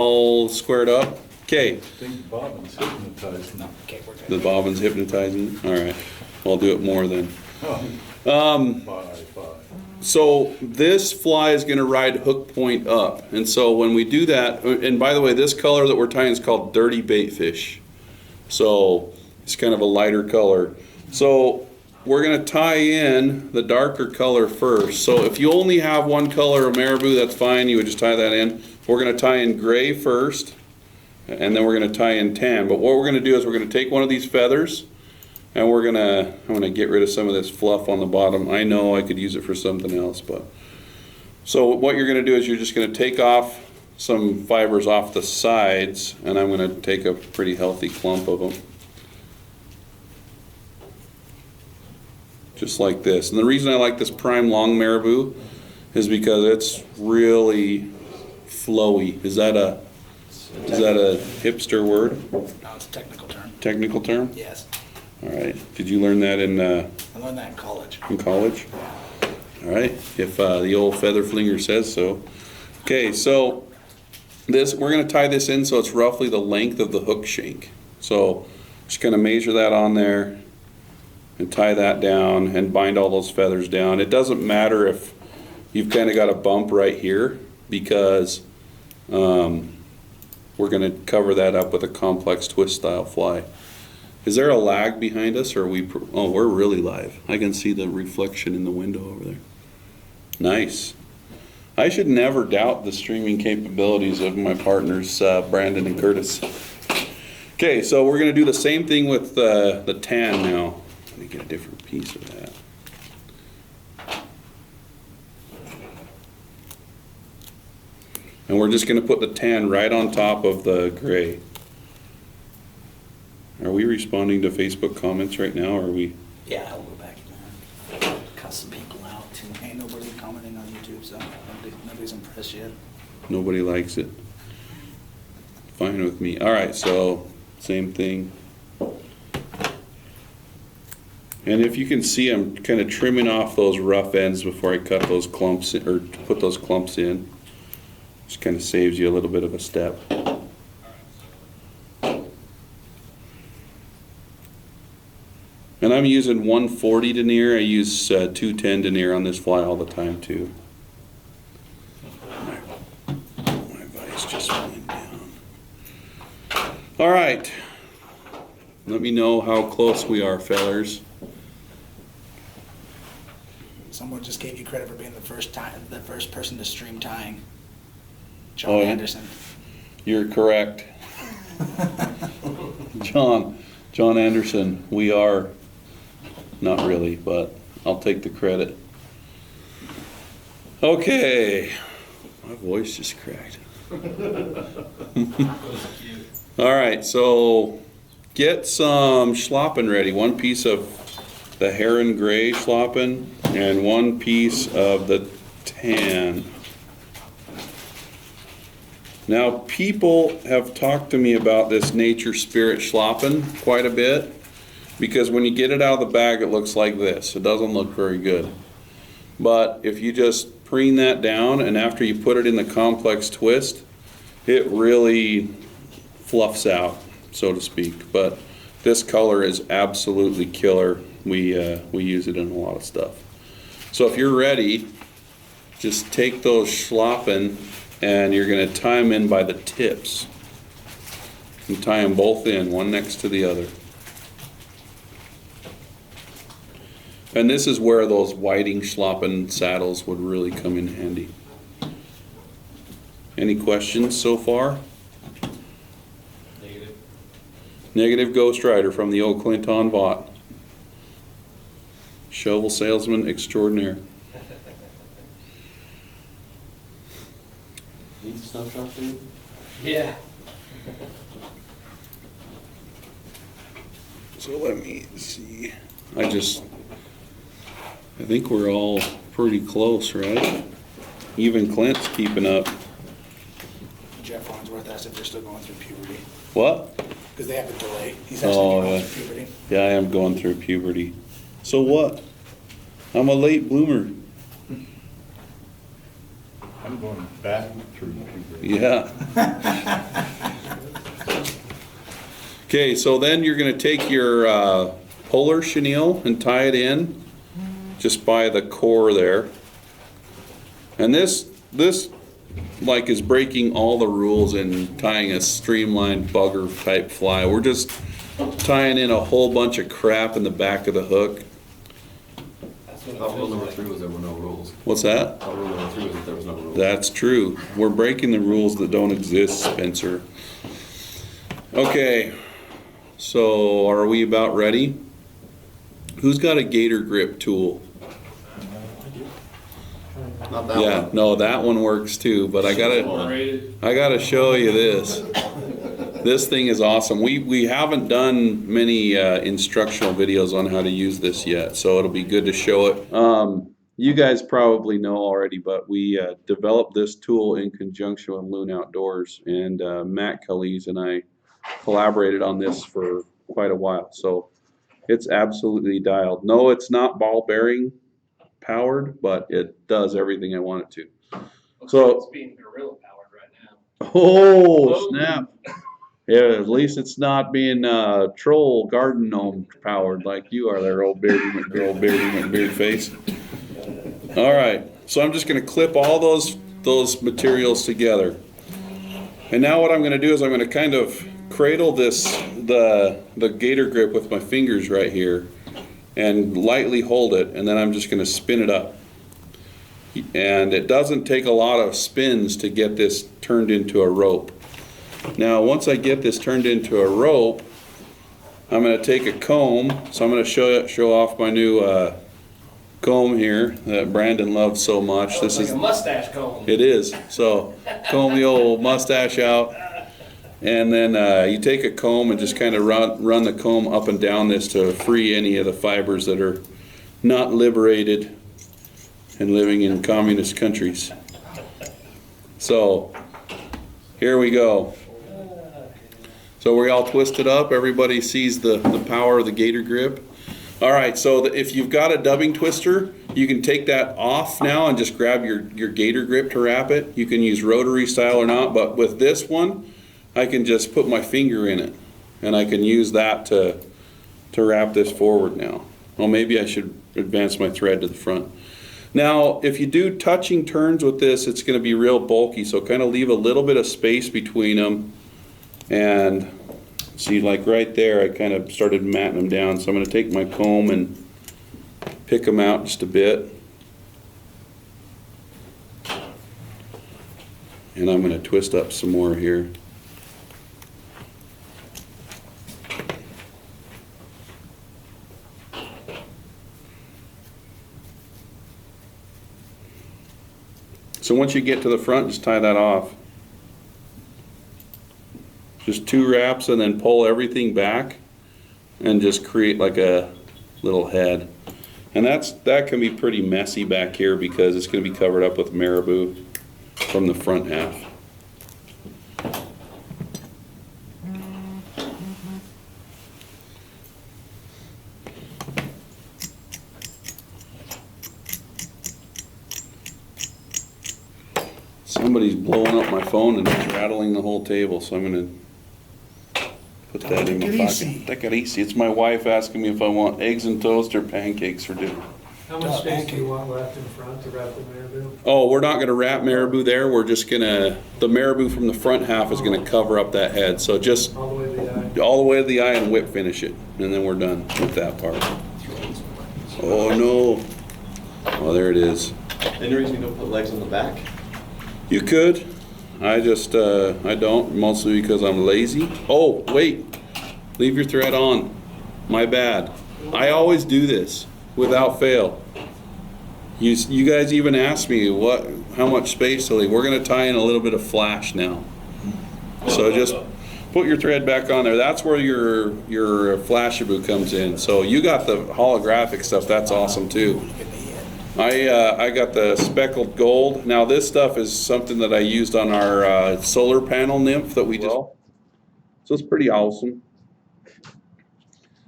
all squared up? Okay, I think Bobbin's hypnotized. No, okay, we're good. the bobbin's hypnotizing. All right, well, I'll do it more then. Five. So this fly is going to ride hook point up, and so when we do that, and by the way, this color that we're tying is called dirty bait fish. So it's kind of a lighter color. So we're going to tie in the darker color first. So if you only have one color of marabou, that's fine. You would just tie that in. We're going to tie in gray first, and then we're going to tie in tan. But what we're going to do is we're going to take one of these feathers, and I'm going to get rid of some of this fluff on the bottom. I know I could use it for something else, but. So what you're going to do is you're just going to take off some fibers off the sides, and I'm going to take a pretty healthy clump of them. Just like this. And the reason I like this prime long marabou is because it's really flowy. Is that a hipster word? No, it's a technical term. Technical term? Yes. All right. Did you learn that in I learned that in college. college? All right. If the old feather flinger says so. Okay, so this we're going to tie this in so it's roughly the length of the hook shank. So just going to measure that on there and tie that down and bind all those feathers down. It doesn't matter if you've kind of got a bump right here because we're going to cover that up with a complex twist style fly. Is there a lag behind us, or are we? Oh, we're really live. I can see the reflection in the window over there. Nice. I should never doubt the streaming capabilities of my partners, Brandon and Curtis. Okay, so we're going to do the same thing with the tan now. Let me get a different piece of that. And we're just going to put the tan right on top of the gray. Are we responding to Facebook comments right now, or are we? Yeah, I'll go back and cut some people out too. Ain't nobody commenting on YouTube, so nobody's impressed yet. Nobody likes it. Fine with me. All right, so same thing. And if you can see, I'm kind of trimming off those rough ends before I cut those clumps in, or put those clumps in. Just kind of saves you a little bit of a step. And I'm using 140 denier. I use 210 denier on this fly all the time too. My vise just went down. All right. Let me know how close we are, fellers. Someone just gave you credit for being the first person to stream tying. John Oh, yeah? Anderson. You're correct. John Anderson, we are. Not really, but I'll take the credit. Okay. My voice just cracked. All right, so get some schloppen ready. One piece of the heron gray schloppen and one piece of the tan. Now, people have talked to me about this nature spirit schloppen quite a bit. Because when you get it out of the bag, it looks like this. It doesn't look very good. But if you just preen that down, and after you put it in the complex twist, it really fluffs out, so to speak. But this color is absolutely killer. We use it in a lot of stuff. So if you're ready, just take those schloppen, and you're going to tie them in by the tips. And tie them both in, one next to the other. And this is where those whiting schloppen saddles would really come in handy. Any questions so far? Negative. Negative Ghost Rider from the old Clinton Vought. Shovel salesman extraordinaire. Need stuff up there? Yeah. So let me see. I think we're all pretty close, right? Even Clint's keeping up. Jeff Farnsworth asked if they're still going through puberty. What? Because they have a delay. He's actually going through puberty. Yeah, I am going through puberty. So what? I'm a late bloomer. I I'm going back through. Yeah. Okay, so then you're gonna take your polar chenille and tie it in just by the core there. And this like is breaking all the rules in tying a streamlined bugger type fly. We're just tying in a whole bunch of crap in the back of the hook. Thought rule number 3 was there were no rules. What's that? Thought rule number 3 was that there was no rules. That's true. We're breaking the rules that don't exist, Spencer. Okay, so are we about ready? Who's got a gator grip tool? Not that Yeah, one. no, that one works too, but I gotta show you this. This thing is awesome. We haven't done many instructional videos on how to use this yet, so it'll be good to show it. You guys probably know already, but we developed this tool in conjunction with Loon Outdoors, and Matt Calise and I collaborated on this for quite a while. So it's absolutely dialed. No, it's not ball bearing powered, but it does everything I want it to. So it's being gorilla powered right now. oh snap! Yeah, at least it's not being troll garden gnome powered like you are there, old beardy McBeard face. All right, so I'm just going to clip all those materials together, and now what I'm going to do is I'm going to kind of cradle the gator grip with my fingers right here, and lightly hold it, and then I'm just going to spin it up. And it doesn't take a lot of spins to get this turned into a rope. Now, once I get this turned into a rope, I'm going to take a comb. So I'm going to show off my new comb here that Brandon loves so much. This is like a mustache comb. It is. So comb the old mustache out, and then you take a comb and just kind of run the comb up and down this to free any of the fibers that are not liberated and living in communist countries. So here we go. So we all twisted up. Everybody sees the power of the gator grip. All right, so if you've got a dubbing twister, you can take that off now and just grab your gator grip to wrap it. You can use rotary style or not, but with this one, I can just put my finger in it, and I can use that to wrap this forward now. Well, maybe I should advance my thread to the front. Now, if you do touching turns with this, it's going to be real bulky, so kind of leave a little bit of space between them. And see, like right there, I kind of started matting them down. So I'm going to take my comb and pick them out just a bit. And I'm going to twist up some more here. So once you get to the front, just tie that off. Just 2 wraps and then pull everything back and just create like a little head. And that can be pretty messy back here because it's going to be covered up with marabou from the front half. Somebody's blowing up my phone and it's rattling the whole table, so I'm going to put that in my pocket. Take it easy. It's my wife asking me if I want eggs and toast or pancakes for dinner. How much space do you want left in front to wrap the marabou? Oh, we're not going to wrap marabou there. We're just going to, the marabou from the front half is going to cover up that head. So just All the way to the eye? all the way to the eye and whip finish it. And then we're done with that part. Oh no. Oh, there it is. Any reason you don't put legs on the back? You could. I just, I don't, mostly because I'm lazy. Oh, wait. Leave your thread on. My bad. I always do this without fail. You guys even asked me how much space to leave. We're going to tie in a little bit of flash now. So just put your thread back on there. That's where your Flashaboo comes in. So you got the holographic stuff. That's awesome too. I got the speckled gold. Now this stuff is something that I used on our solar panel nymph that we just. So it's pretty awesome.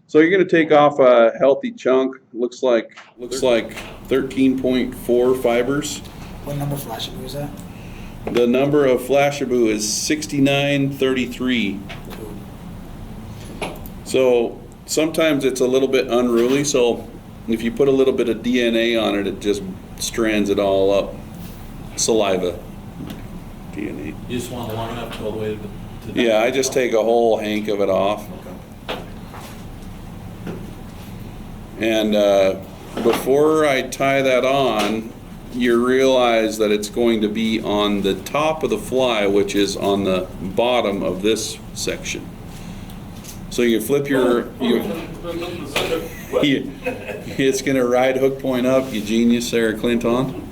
So you're going to take off a healthy chunk. Looks like 13.4 fibers. What number Flashaboo is that? The number of Flashabou is 6933. So sometimes it's a little bit unruly, so if you put a little bit of DNA on it, it just strands it all up. Saliva. DNA. You just want long enough to go all the way to the... Yeah, I just take a whole hank of it off. And before I tie that on, you realize that it's going to be on the top of the fly, which is on the bottom of this section. So you flip your, it's gonna ride hook point up, you genius there, Clinton.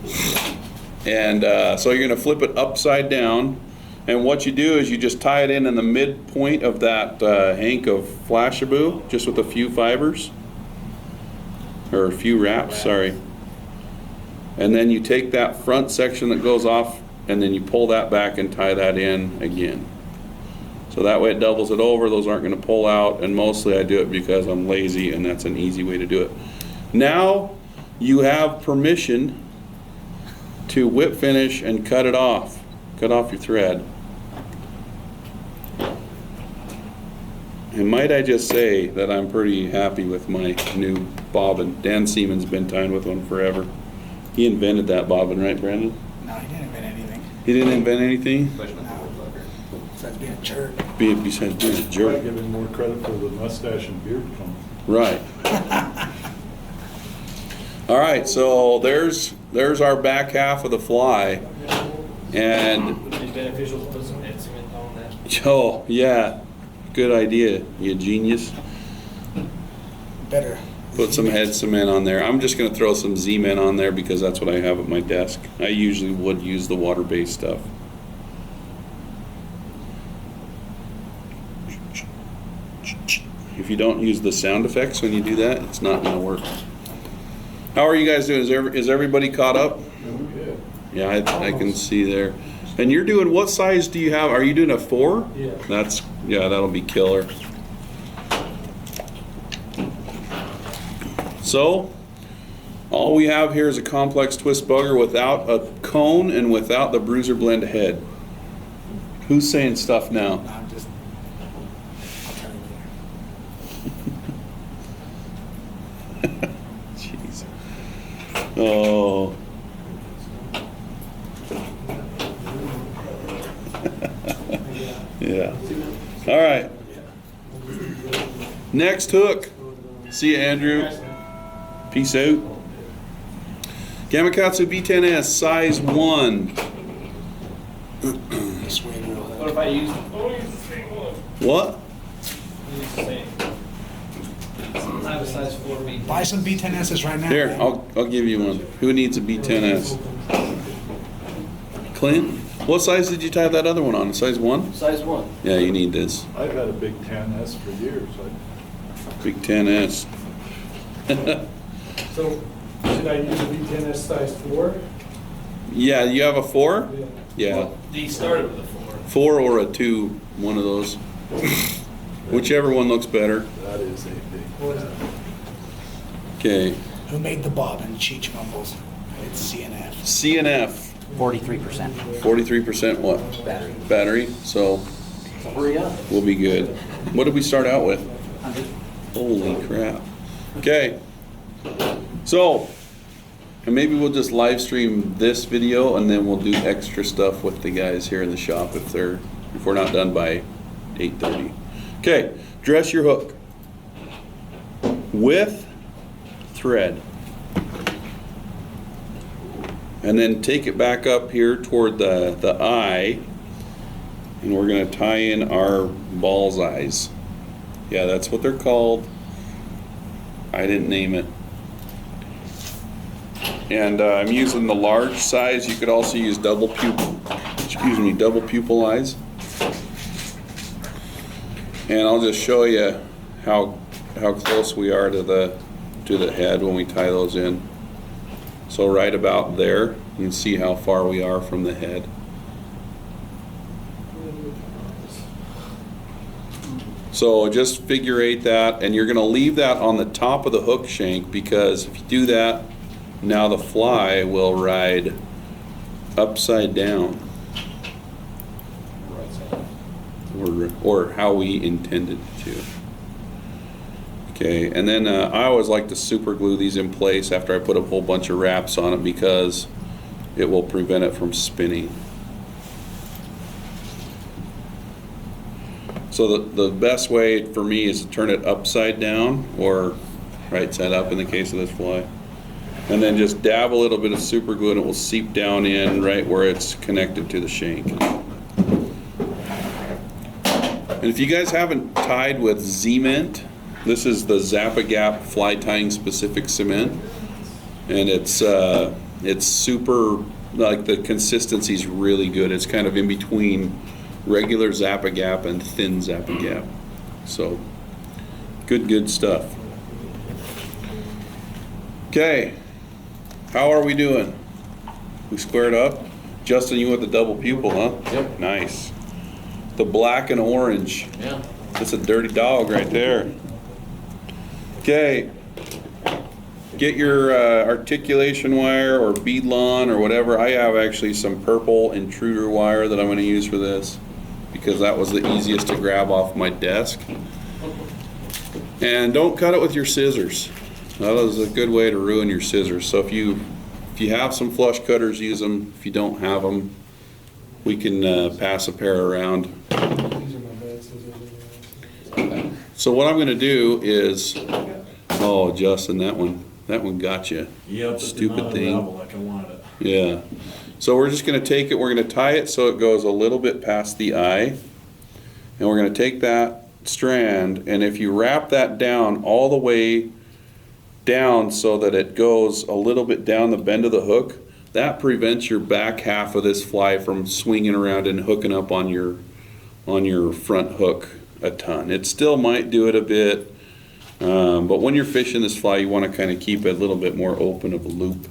And so you're gonna flip it upside down. And what you do is you just tie it in the midpoint of that hank of Flashabou, just with a few fibers. Or a few wraps, sorry. And then you take that front section that goes off and then you pull that back and tie that in again. So that way it doubles it over, those aren't gonna pull out, and mostly I do it because I'm lazy and that's an easy way to do it. Now you have permission to whip finish and cut it off. Cut off your thread. And might I just say that I'm pretty happy with my new bobbin. Dan Seaman's been tying with one forever. He invented that bobbin, right, Brandon? No, he didn't invent anything. He didn't invent anything? Besides being a jerk. Besides being a I jerk. give him more credit for the mustache and beard comb. Right. All right, so there's our back half of the fly. And, Would it be beneficial to put some head cement on that? oh, yeah, good idea, you genius. Better. Put some head cement on there. I'm just gonna throw some Z-Men on there because that's what I have at my desk. I usually would use the water-based stuff. If you don't use the sound effects when you do that, it's not gonna work. How are you guys doing? Is everybody caught up? Yeah, I can see there. And you're doing, what size do you have? Are you doing a 4? Yeah. Yeah, that'll be killer. So, all we have here is a complex twist bugger without a cone and without the bruiser blend head. Who's saying stuff now? No, I'm just, I'll try to do it. Jeez. Oh. Yeah. All right. Next hook. See you, Andrew. Peace out. Gamakatsu B10S, size 1. This way real What hard. if I use, oh, use the same one? What? Use the same. I have a size 4B. Buy some B10Ss right now. Here, man. I'll give you one. Who needs a B10S? Clint? What size did you tie that other one on? Size 1? Size 1. Yeah, you need this. I've had a big 10S for years. Big 10S. So, should I use a B10S size 4? Yeah, you have a 4? Yeah. Yeah. Well, he started with a 4. 4 or a 2, one of those. Whichever one looks better. That is a big. What is it? Okay. Who made the bobbin? Cheech Mumbles. It's CNF. CNF. 43%. 43% what? Battery. Battery. So Hurry up. we'll be good. What did we start out with? 100. Holy crap. Okay. So, and maybe we'll just live stream this video and then we'll do extra stuff with the guys here in the shop if we're not done by 8:30. Okay, dress your hook with thread. And then take it back up here toward the eye, and we're gonna tie in our ball's eyes. Yeah, that's what they're called. I didn't name it. And I'm using the large size. You could also use double pupil eyes. And I'll just show you how close we are to the head when we tie those in. So right about there, you can see how far we are from the head. So just figure 8 that, and you're gonna leave that on the top of the hook shank, because if you do that, now the fly will ride upside down. or how we intended to. Okay, and then I always like to super glue these in place after I put a whole bunch of wraps on it because it will prevent it from spinning. So the best way for me is to turn it upside down or right side up in the case of this fly. And then just dab a little bit of super glue and it will seep down in right where it's connected to the shank. And if you guys haven't tied with Z-Mint, this is the Zap-A-Gap fly tying specific cement. And it's super, like the consistency's really good. It's kind of in between regular Zap-A-Gap and thin Zap-A-Gap. So, good stuff. Okay, how are we doing? We squared up? Justin, you with the double pupil, huh? Yep. Nice. The black and orange. Yeah. That's a dirty dog right there. Okay, get your articulation wire or beadlawn or whatever. I have actually some purple intruder wire that I'm going to use for this because that was the easiest to grab off my desk. And don't cut it with your scissors. That is a good way to ruin your scissors. So if you have some flush cutters, use them. If you don't have them, we can pass a pair around. These are my bad scissors anyway. So what I'm going to do is, oh Justin, that one got you. Yep, it did Stupid not thing. unravel like I wanted it. Yeah. So we're just going to take it, we're going to tie it so it goes a little bit past the eye. And we're going to take that strand, and if you wrap that down all the way down so that it goes a little bit down the bend of the hook, that prevents your back half of this fly from swinging around and hooking up on your front hook a ton. It still might do it a bit, but when you're fishing this fly, you want to kind of keep it a little bit more open of a loop.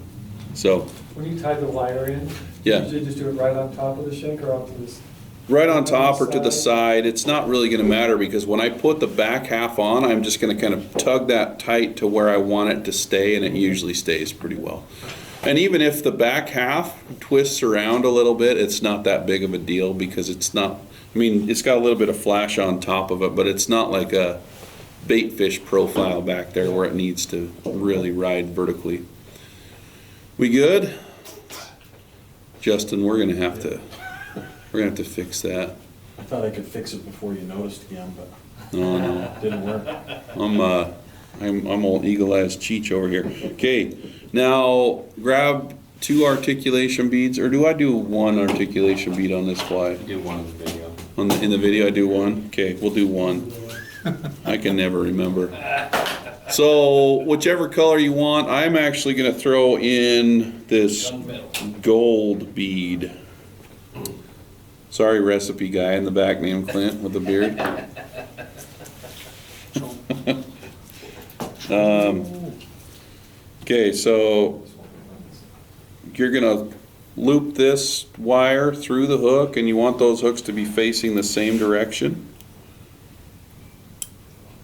So, When you tie the wire in, yeah. you usually just do it right on top of the shank or onto this? Right on top or to the side, it's not really going to matter because when I put the back half on, I'm just going to kind of tug that tight to where I want it to stay, and it usually stays pretty well. And even if the back half twists around a little bit, it's not that big of a deal because it's not, I mean, it's got a little bit of flash on top of it, but it's not like a bait fish profile back there where it needs to really ride vertically. We good? Justin, we're going to have to fix that. I thought I could fix it before you noticed again, but No. didn't work. I'm old eagle-eyed Cheech over here. Okay, now grab 2 articulation beads, or do I do 1 articulation bead on this fly? Do one in the video. In the video I do 1? Okay, we'll do 1. I can never remember. So whichever color you want, I'm actually going to throw in this gold bead. Sorry, recipe guy in the back named Clint with the beard. Okay, so you're gonna loop this wire through the hook, and you want those hooks to be facing the same direction.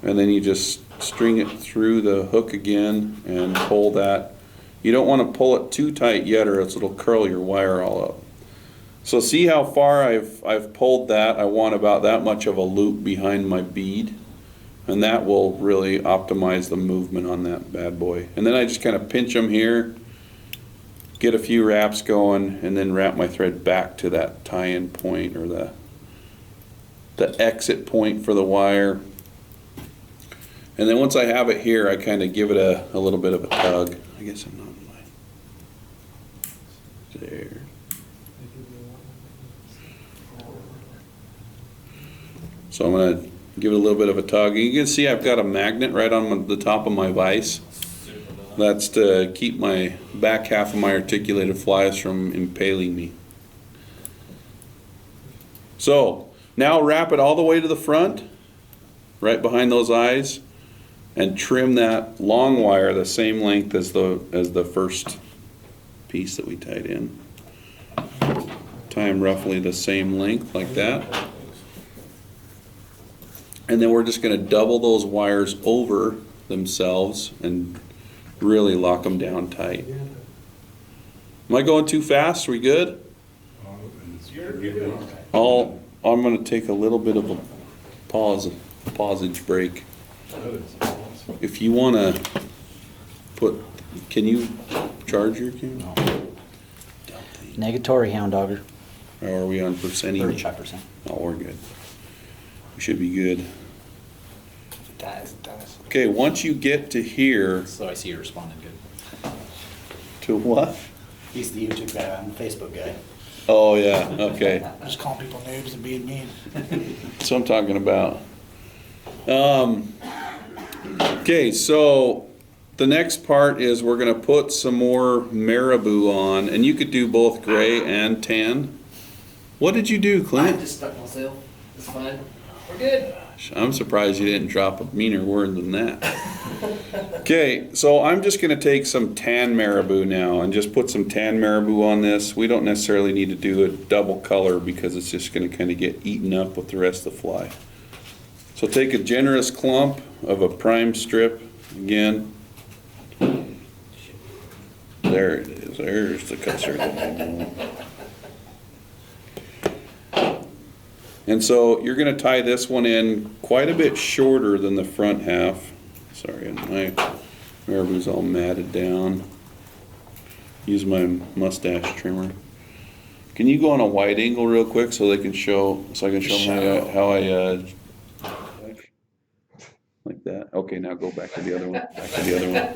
And then you just string it through the hook again and pull that. You don't want to pull it too tight yet, or else it'll curl your wire all up. So see how far I've pulled that. I want about that much of a loop behind my bead, and that will really optimize the movement on that bad boy. And then I just kind of pinch them here, get a few wraps going, and then wrap my thread back to that tie-in point or the exit point for the wire. And then once I have it here, I kind of give it a little bit of a tug. I guess I'm not in line. There. So I'm going to give it a little bit of a tug. You can see I've got a magnet right on the top of my vise. That's to keep my back half of my articulated flies from impaling me. So now wrap it all the way to the front, right behind those eyes, and trim that long wire the same length as the first piece that we tied in. Tie them roughly the same length like that. And then we're just going to double those wires over themselves and really lock them down tight. Am I going too fast? Are we good? All I'm gonna take a little bit of a pausage break. That is awesome. If you wanna can you charge your camera? Negatory hound dogger, Or are we on percentage? 35%. Oh, we're good. We should be good. It dies, it dies. Okay, once you get to here, So I see you responded good. to what? He's the YouTube guy, I'm the Facebook guy. Oh, yeah, okay. Just calling people noobs and being mean. That's what I'm talking about. Okay, so the next part is we're gonna put some more marabou on, and you could do both gray and tan. What did you do, I Clint? just stuck myself. It's fine. We're good. I'm surprised you didn't drop a meaner word than that. Okay, so I'm just gonna take some tan marabou now and just put some tan marabou on this. We don't necessarily need to do a double color because it's just gonna kind of get eaten up with the rest of the fly. So take a generous clump of a prime strip again. There it is, there's the custard. And so you're gonna tie this one in quite a bit shorter than the front half. Sorry, my marabou's all matted down. Use my mustache trimmer. Can you go on a wide angle real quick so they can show, so I can show them how I like that. Okay, now go back to the other one, back to the other one.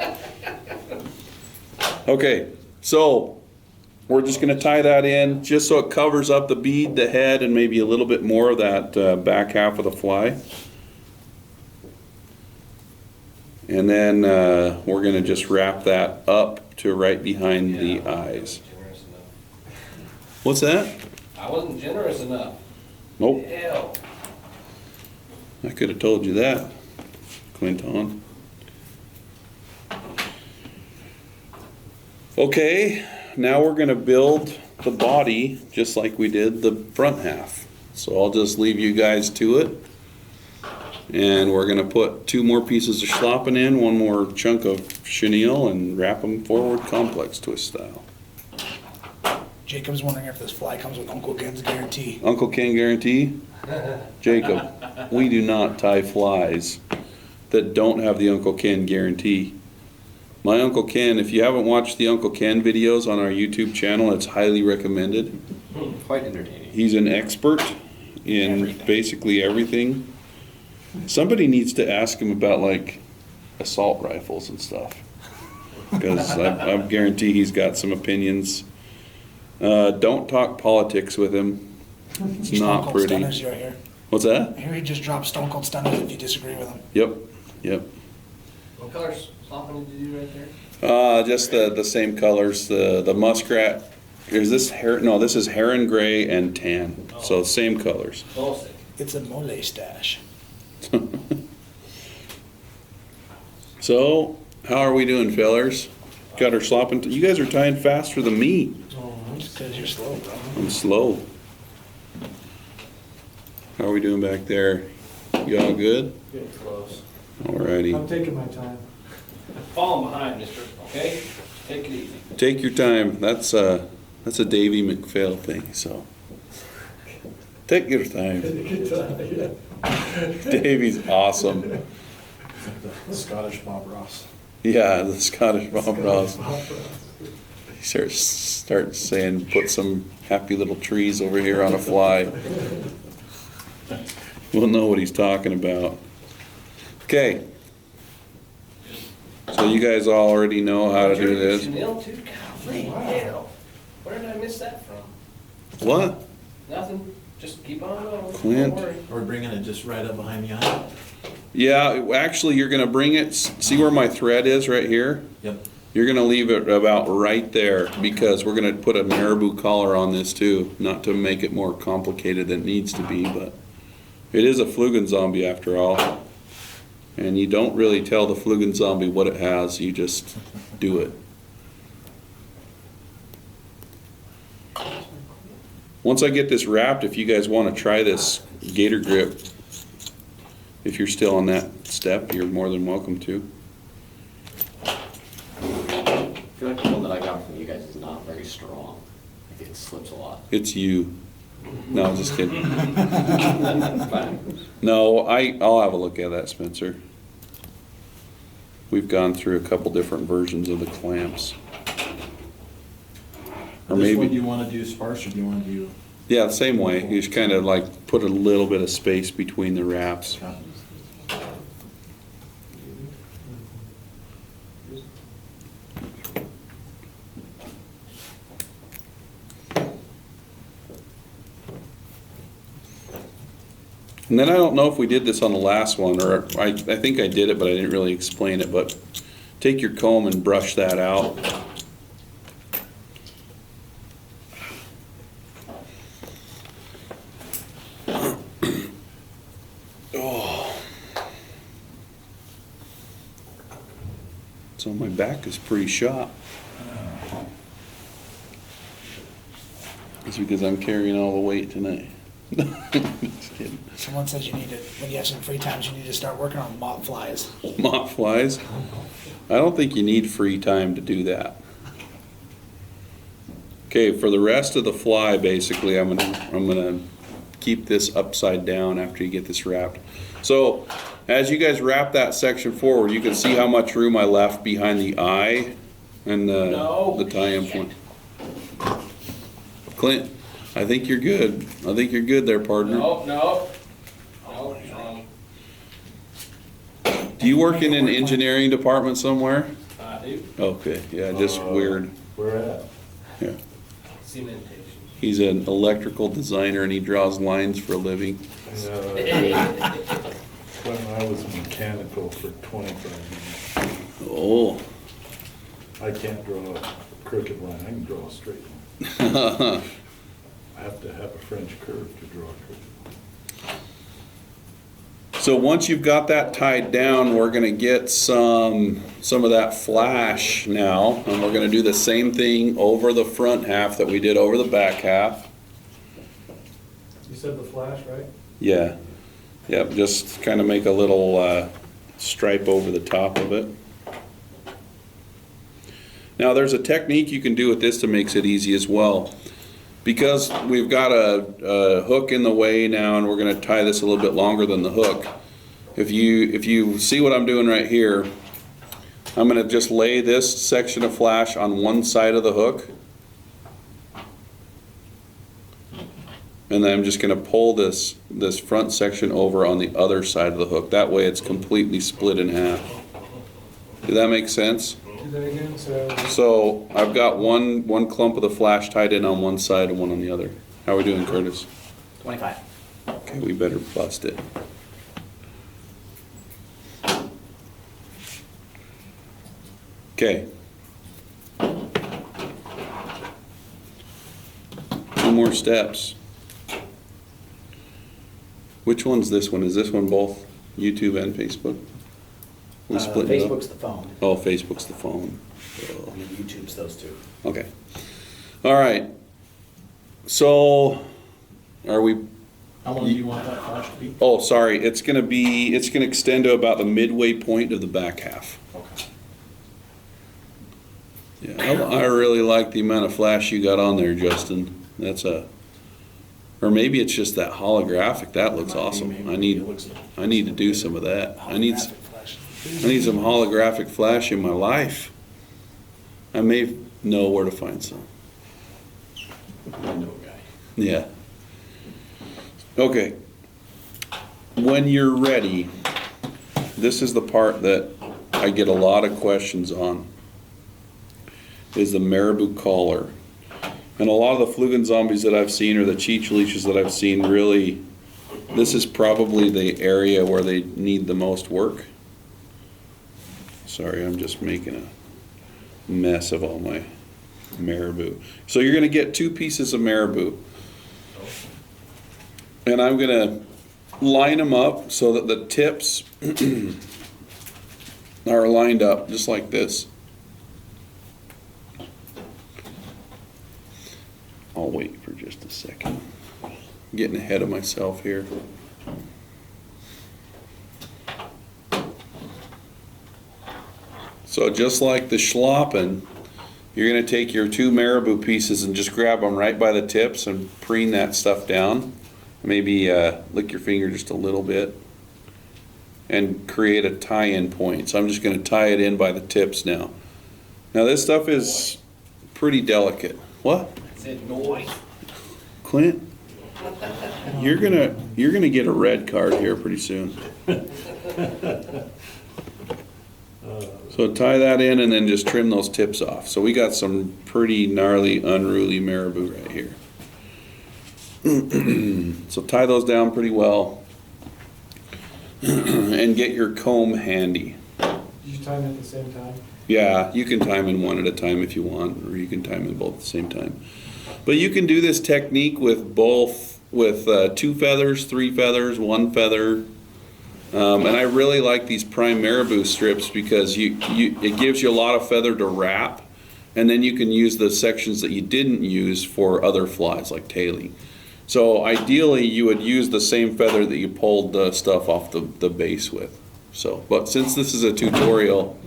Okay, so we're just gonna tie that in just so it covers up the bead, the head, and maybe a little bit more of that back half of the fly. And then we're gonna just wrap that up to right behind the eyes. Generous enough. What's that? I wasn't generous enough. Nope, Hell. I could have told you that, Clinton. Okay, now we're gonna build the body just like we did the front half. So I'll just leave you guys to it. And we're gonna put 2 more pieces of schlappen in, 1 more chunk of chenille, and wrap them forward complex twist style. Jacob's wondering if this fly comes with Uncle Ken's guarantee. Uncle Ken guarantee? Jacob, we do not tie flies that don't have the Uncle Ken guarantee. My Uncle Ken, if you haven't watched the Uncle Ken videos on our YouTube channel, it's highly recommended. Quite entertaining. He's an expert in basically everything. Somebody needs to ask him about like assault rifles and stuff. Because I guarantee he's got some opinions. Don't talk politics with him. It's Stone not Cold pretty. Stunners, you're here. What's that? Here he just dropped Stone Cold Stunners if you disagree with him. Yep. What color slopping did you do right there? Just the same colors. The muskrat. Is this hair? No, this is heron gray and tan. So same colors. Bullshit. It's a mole stash. So how are we doing, fellers? Got our slopping. You guys are tying faster than me. Just because you're slow, bro. I'm slow. How are we doing back there? You all good? Getting close. Alrighty. I'm taking my time. Falling behind, mister. Okay? Take it easy. Take your time. That's a Davy McPhail thing. So take your time. Davy's awesome. The Scottish Bob Ross. Yeah, the Scottish Bob Ross. He starts saying, "Put some happy little trees over here on a fly." We'll know what he's talking about. Okay. So you guys all already know how to do this. Chanel too? Golly, hell. Where did I miss that from? What? Nothing. Just keep on going. Clint. Don't worry. Are we bringing it just right up behind the eye? Yeah, actually, you're gonna bring it, see where my thread is right here? Yep. You're gonna leave it about right there because we're gonna put a marabou collar on this too, not to make it more complicated than it needs to be, but it is a Flugenzombie after all. And you don't really tell the Flugenzombie what it has, you just do it. Once I get this wrapped, if you guys wanna try this gator grip, if you're still on that step, you're more than welcome to. I feel like the one that I got from you guys is not very strong. I think it slips a lot. It's you. No, just kidding. No, I'll have a look at that, Spencer. We've gone through a couple different versions of the clamps. Or This one, do maybe, you wanna do sparse or do you wanna do? yeah, the same way. You just kind of like put a little bit of space between the wraps. And then I don't know if we did this on the last one, or I think I did it, but I didn't really explain it, but take your comb and brush that out. Oh. So my back is pretty shot. It's because I'm carrying all the weight tonight. Just kidding. Someone says you need to, when you have some free times, you need to start working on moth flies. Moth flies. I don't think you need free time to do that. Okay, for the rest of the fly, basically, I'm gonna keep this upside down after you get this wrapped. So, as you guys wrap that section forward, you can see how much room I left behind the eye and the tie-in point. Clint, I think you're good. I think you're good there, partner. No, wrong. Do you work in an engineering department somewhere? I do. Okay, yeah, just weird. Where at? Yeah. Cementation. He's an electrical designer and he draws lines for a living. When I was mechanical for 25 years. Oh. I can't draw a crooked line, I can draw a straight line. I have to have a French curve to draw a crooked line. So once you've got that tied down, we're gonna get some of that flash now, and we're gonna do the same thing over the front half that we did over the back half. You said the flash, right? Yeah. Yep, just kind of make a little stripe over the top of it. Now there's a technique you can do with this that makes it easy as well. Because we've got a hook in the way now and we're going to tie this a little bit longer than the hook. If you see what I'm doing right here, I'm going to just lay this section of flash on one side of the hook. And then I'm just going to pull this front section over on the other side of the hook. That way it's completely split in half. Did that make sense? Do that again, So I've got one clump of the flash tied in on one side and one on the other. How are we doing, Curtis? 25. Okay, we better bust it. Okay. 2 more steps. Which one's this one? Is this one both YouTube and Facebook? We split it up? Facebook's the phone, Oh, Facebook's the phone. and then YouTube's those two. Okay. All right. So, are we, How long do you want that flash to be? oh, sorry, it's gonna extend to about the midway point of the back half. Okay. Yeah, I really like the amount of flash you got on there, Justin. Or maybe it's just that holographic, that looks awesome. I need to do some of that. I need some holographic flash in my life. I may know where to find some. Window guy. Yeah. Okay. When you're ready, this is the part that I get a lot of questions on, is the marabou collar. And a lot of the Flugenzombis that I've seen, or the Cheech leashes that I've seen, really, this is probably the area where they need the most work. Sorry, I'm just making a mess of all my marabou. So you're gonna get 2 pieces of marabou. And I'm gonna line them up so that the tips are lined up just like this. I'll wait for just a second. I'm getting ahead of myself here. So just like the schloppen, you're gonna take your 2 marabou pieces and just grab them right by the tips and preen that stuff down. Maybe lick your finger just a little bit and create a tie-in point. So I'm just gonna tie it in by the tips now. Now this stuff is pretty delicate. What? I said noise. Clint? You're gonna get a red card here pretty soon. So tie that in and then just trim those tips off. So we got some pretty gnarly, unruly marabou right here. So tie those down pretty well and get your comb handy. Did you time it at the same time? Yeah, you can time in one at a time if you want, or you can time in both at the same time. But you can do this technique with both, with 2 feathers, 3 feathers, 1 feather. And I really like these prime marabou strips because it gives you a lot of feather to wrap, and then you can use the sections that you didn't use for other flies like tailing. So ideally you would use the same feather that you pulled the stuff off the base with. So, but since this is a tutorial,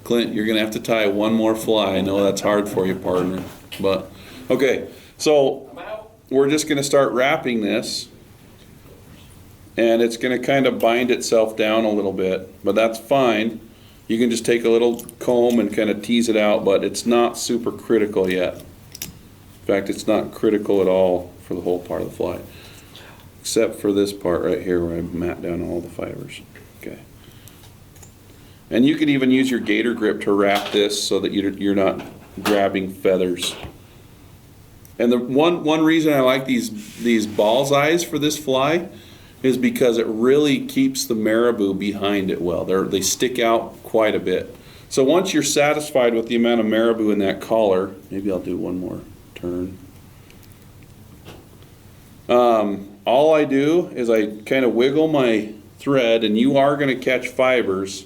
Clint, you're gonna have to tie one more fly. I know that's hard for you, partner, but, okay. So we're just gonna start wrapping this, and it's gonna kind of bind itself down a little bit, but that's fine. You can just take a little comb and kind of tease it out, but it's not super critical yet. In fact, it's not critical at all for the whole part of the fly, except for this part right here where I mat down all the fibers. Okay. And you can even use your gator grip to wrap this so that you're not grabbing feathers. And the one reason I like these ball's eyes for this fly is because it really keeps the marabou behind it well. They stick out quite a bit. So once you're satisfied with the amount of marabou in that collar, maybe I'll do one more turn. All I do is I kind of wiggle my thread, and you are going to catch fibers,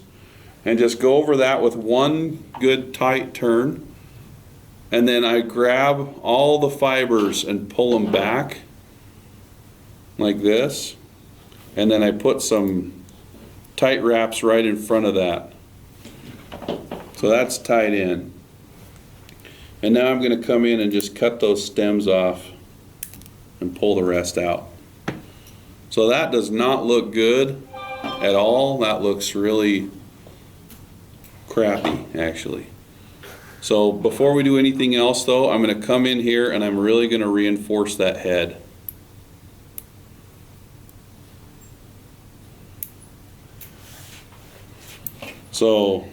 and just go over that with one good tight turn, and then I grab all the fibers and pull them back like this, and then I put some tight wraps right in front of that. So that's tied in. And now I'm going to come in and just cut those stems off and pull the rest out. So that does not look good at all. That looks really crappy, actually. So before we do anything else though, I'm going to come in here and I'm really going to reinforce that head. So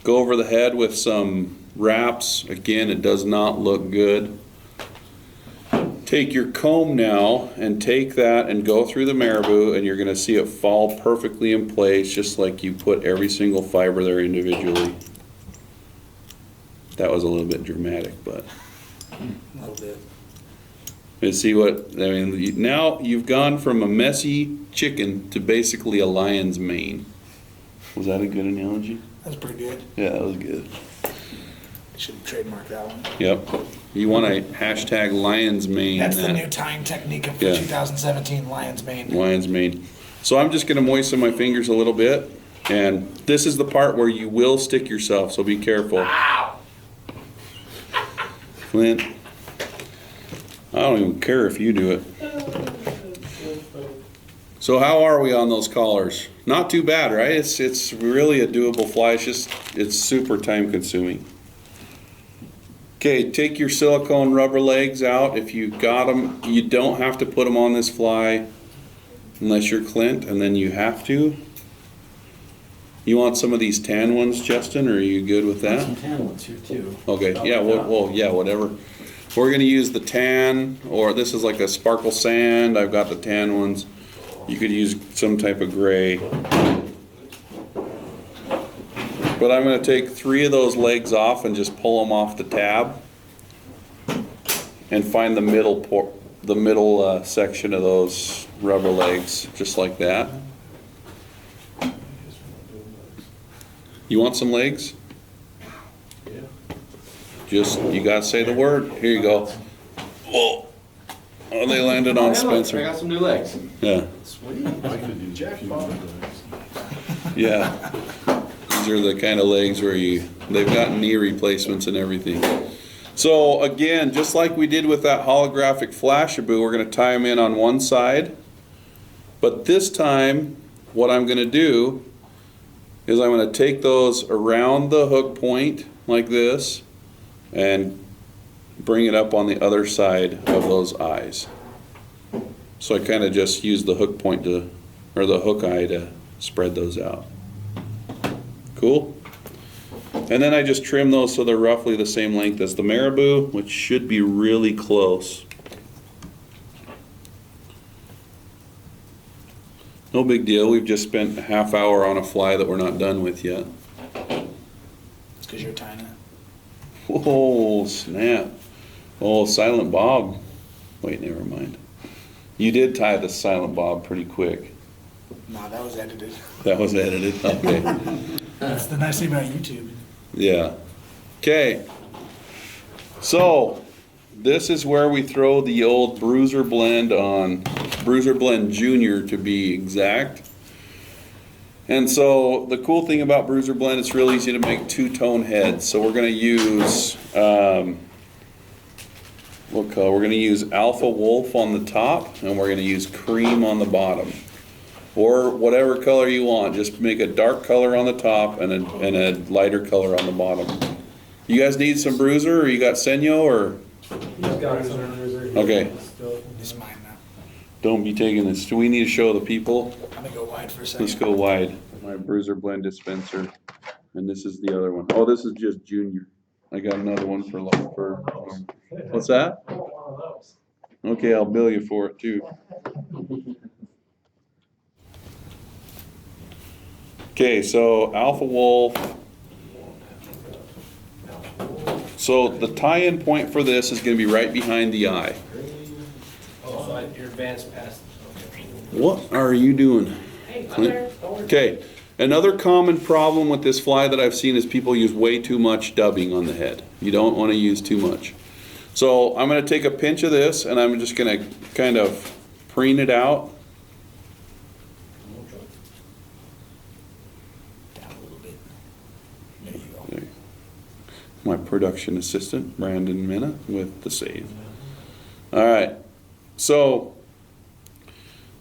go over the head with some wraps. Again, it does not look good. Take your comb now and take that and go through the marabou, and you're going to see it fall perfectly in place, just like you put every single fiber there individually. That was a little bit dramatic, but A little bit. and see what I mean. Now you've gone from a messy chicken to basically a lion's mane. Was that a good analogy? That's pretty good. Yeah, that was good. Should trademark that one. Yep. You want to hashtag lion's mane. That's the that. new tying technique for Yeah. 2017 Lion's Mane. Lion's mane. So I'm just going to moisten my fingers a little bit, and this is the part where you will stick yourself, so be careful. Ow! Clint, I don't even care if you do it. So how are we on those collars? Not too bad, right? It's really a doable fly. It's super time consuming. Okay, take your silicone rubber legs out if you got them. You don't have to put them on this fly unless you're Clint, and then you have to. You want some of these tan ones, Justin, or are you good with that? Some tan ones here too. Okay, yeah, well, yeah, whatever. We're gonna use the tan, or this is like a sparkle sand. I've got the tan ones. You could use some type of gray. But I'm going to take 3 of those legs off and just pull them off the tab and find the middle section of those rubber legs, just like that. You want some legs? Yeah. Just, you got to say the word. Here you go. Whoa. Oh, they landed on I Spencer. got some new legs. Yeah. Sweet. I could use a few more legs. Yeah. These are the kind of legs where you They've got knee replacements and everything. So again, just like we did with that holographic Flashabou, we're going to tie them in on one side. But this time, what I'm going to do is I'm going to take those around the hook point like this and bring it up on the other side of those eyes. So I kind of just use the hook point to, or the hook eye to spread those out. Cool? And then I just trim those so they're roughly the same length as the marabou, which should be really close. No big deal, we've just spent a half hour on a fly that we're not done with yet. It's because you're tying it. Whoa, snap. Oh, Silent Bob. Wait, never mind. You did tie the Silent Bob pretty quick. No, that was edited. That was edited, okay. That's the nice thing about YouTube. Yeah. Okay. So, this is where we throw the old Bruiser Blend on, Bruiser Blend Junior to be exact. And so, the cool thing about Bruiser Blend, it's real easy to make two-tone heads. So we're going to use, what color? We're going to use Alpha Wolf on the top, and we're going to use Cream on the bottom. Or whatever color you want, just make a dark color on the top and a lighter color on the bottom. You guys need some Bruiser, or you got Senyo, or? He's got some bruiser. Okay. It's mine now. Don't be taking this. Do we need to show the people? I'm gonna go wide for a second. Let's go wide. My Bruiser Blend dispenser. And this is the other one. Oh, this is just Junior. I got another one for, what's that? Okay, I'll bill you for it too. Okay, so Alpha Wolf. So the tie-in point for this is going to be right behind the eye. Oh, so you're advanced past. What are you doing? Hey, I'm there. Don't worry. Okay, another common problem with this fly that I've seen is people use way too much dubbing on the head. You don't want to use too much. So I'm going to take a pinch of this and I'm just going to kind of preen it out. Down a little bit. There you go. My production assistant, Brandon Minna, with the save. All right, so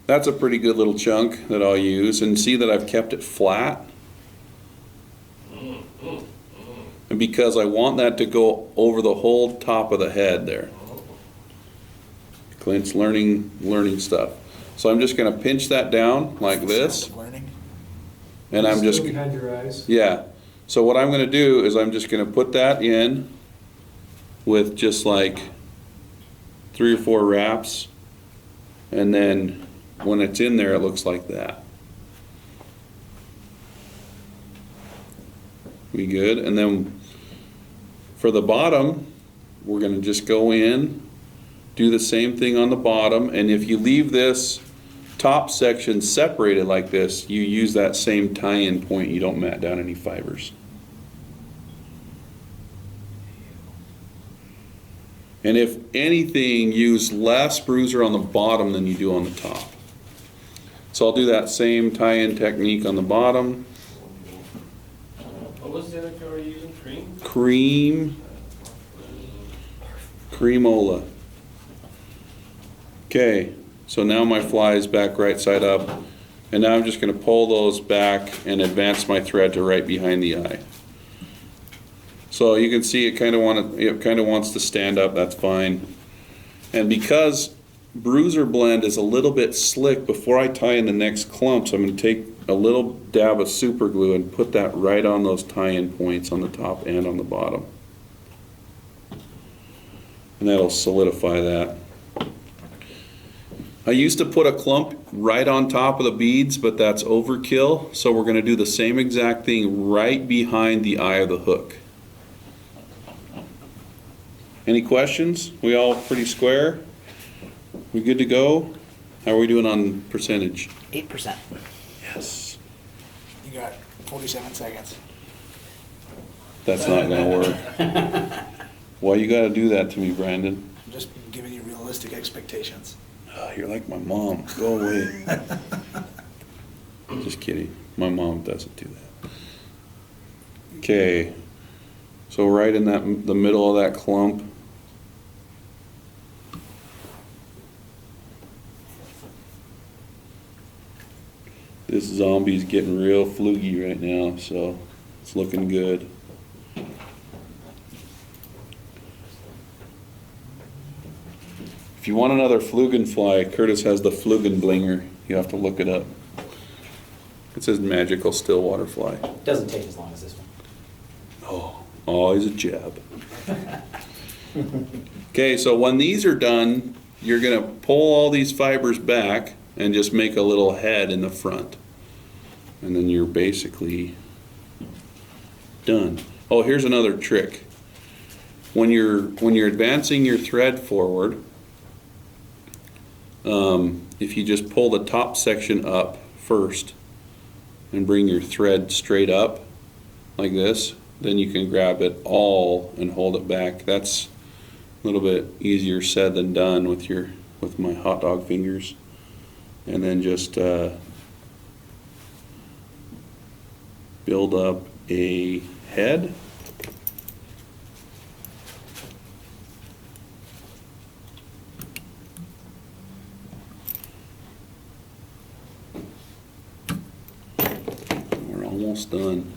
that's a pretty good little chunk that I'll use, and see that I've kept it flat. And because I want that to go over the whole top of the head there. Clint's learning stuff. So I'm just gonna pinch that down like this, Learning. and I'm just, Still behind your eyes. yeah. So what I'm going to do is I'm just going to put that in with just like 3 or 4 wraps, and then when it's in there it looks like that. We good? And then for the bottom, we're going to just go in, do the same thing on the bottom, and if you leave this top section separated like this, you use that same tie-in point, you don't mat down any fibers. And if anything, use less bruiser on the bottom than you do on the top. So I'll do that same tie-in technique on the bottom. What was the other color you using? Cream. Cream? Creamola. Okay, so now my fly is back right side up. And now I'm just going to pull those back and advance my thread to right behind the eye. So you can see it kind of wants to stand up, that's fine. And because Bruiser Blend is a little bit slick, before I tie in the next clumps, I'm going to take a little dab of super glue and put that right on those tie-in points on the top and on the bottom. And that'll solidify that. I used to put a clump right on top of the beads, but that's overkill. So we're going to do the same exact thing right behind the eye of the hook. Any questions? We all pretty square? We good to go? How are we doing on percentage? 8%. Yes. You got 47 seconds. That's not gonna work. Why you gotta do that to me, Brandon? I'm just giving you realistic expectations. Oh, you're like my mom. Go away. Just kidding. My mom doesn't do that. Okay. So right in the middle of that clump. This zombie's getting real flugy right now, so it's looking good. If you want another Flugenfly, Curtis has the Flugenblinger. You have to look it up. It says magical stillwater fly. Doesn't take as long as this one. Oh, he's a jab. Okay, so when these are done, you're gonna pull all these fibers back and just make a little head in the front. And then you're basically done. Oh, here's another trick. When you're advancing your thread forward, if you just pull the top section up first and bring your thread straight up like this, then you can grab it all and hold it back. That's a little bit easier said than done with my hot dog fingers. And then just build up a head. We're almost done.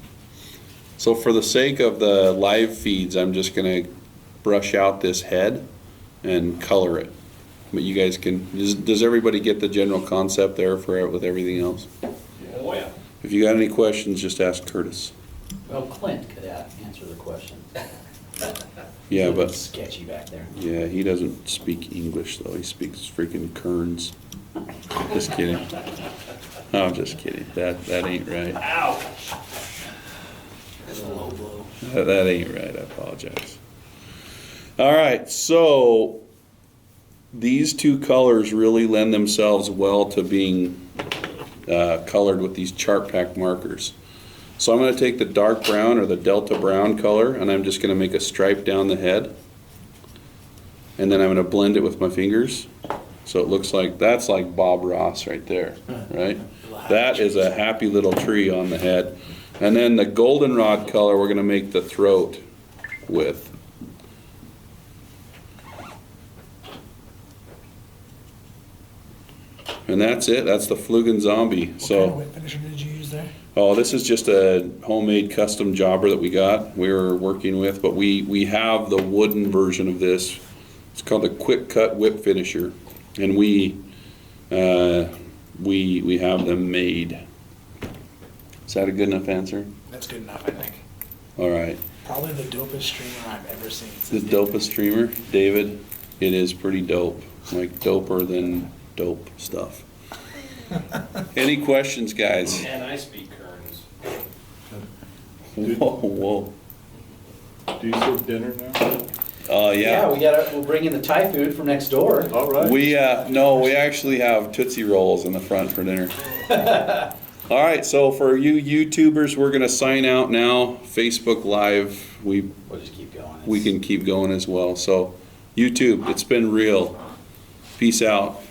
So for the sake of the live feeds, I'm just gonna brush out this head and color it. But you guys can, does everybody get the general concept there with everything else? Oh, yeah. If you got any questions, just ask Curtis. Well, Clint could answer the question. Yeah, He's but, sketchy back there. yeah, he doesn't speak English though, he speaks freaking Kearns. Just kidding. I'm just kidding, that ain't right. That's a low blow. That ain't right, I apologize. All right, so these two colors really lend themselves well to being colored with these chart pack markers. So I'm going to take the dark brown or the delta brown color and I'm just going to make a stripe down the head. And then I'm going to blend it with my fingers. So it looks like, that's like Bob Ross right there, right? That is a happy little tree on the head. And then the goldenrod color we're going to make the throat with. And that's it. That's the Flugenzombie. What So, kind of whip finisher did you use there? oh, this is just a homemade custom jobber that we got. We were working with, but we have the wooden version of this. It's called a quick cut whip finisher, and we have them made. Is that a good enough answer? That's good enough, I think. All right. Probably the dopest streamer I've ever seen. The dopest streamer, David. It is pretty dope. Like doper than dope stuff. Any questions, guys? And I speak Kearns. Whoa, whoa. Do you serve dinner now? Yeah, we'll bring in the Thai food from next door. All right. No, we actually have Tootsie Rolls in the front for dinner. All right, so for you YouTubers, we're gonna sign out now. Facebook Live, We'll just keep going. we can keep going as well. So YouTube, it's been real. Peace out.